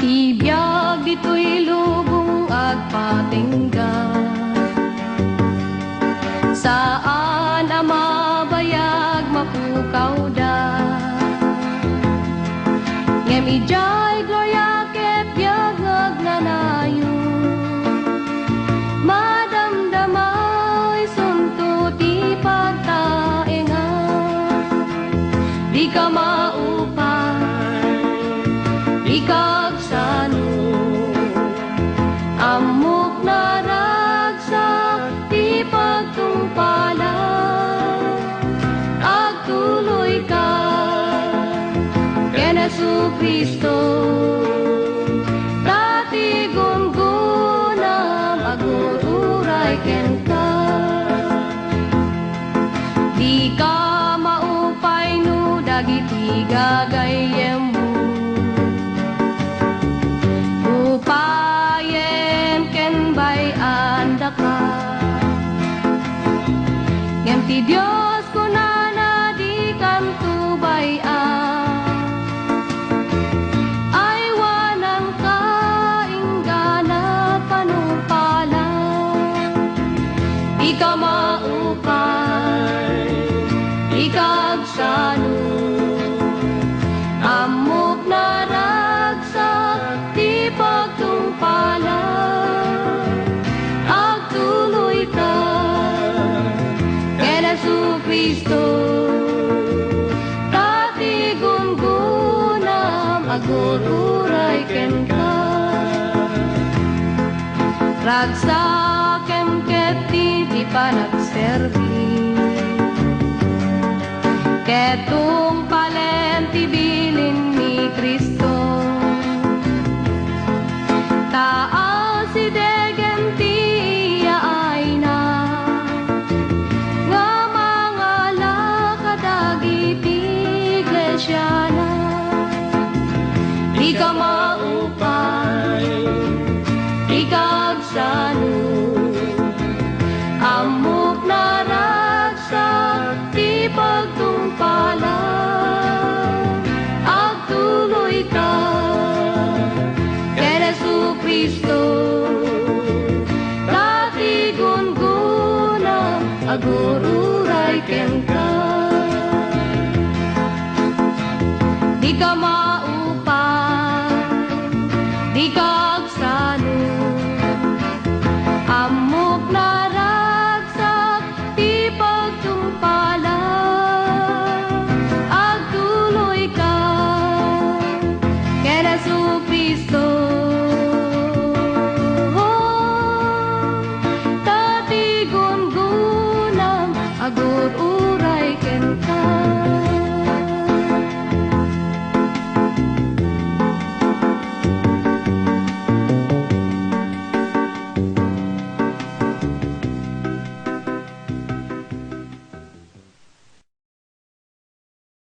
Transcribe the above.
Ibiyag dito'y lubong at patingga, saan ang mabayag mapukaw da. Ngem ijay gloria ket biyag nagnanayo, madamdamay sunto ti pagtaenga. Di ka maupay, di ka amok na ragsak ti pagtungpala, agtuloy ka ken Jesu-Kristo, dati gungunam agururay ken ka. Di ka maupay no dagiti gagayem mo, ngem ti Dios kunana di kanto bayan, ay wanang kainggana panupala. Di ka maupay, di ka agsano, amok na ragsak ti pagtungpala, agtuloy ka ken Jesu-Kristo, dati gungunam agururay ken ka. Ragsakem ket ti panagserbi, ketong palen ti bilin ni Kristo, taal si degen ti yaay na, nga mga lakadagiti iglesia na. Di ka maupay, di ka agsano, amok na ragsak ti pagtungpala, agtuloy ka ken Jesu-Kristo, dati gungunam agururay ken ka. Di ka maupay, di ka agsano, amok na ragsak ti pagtungpala, agtuloy ka ken Jesu-Kristo, dati gungunam agururay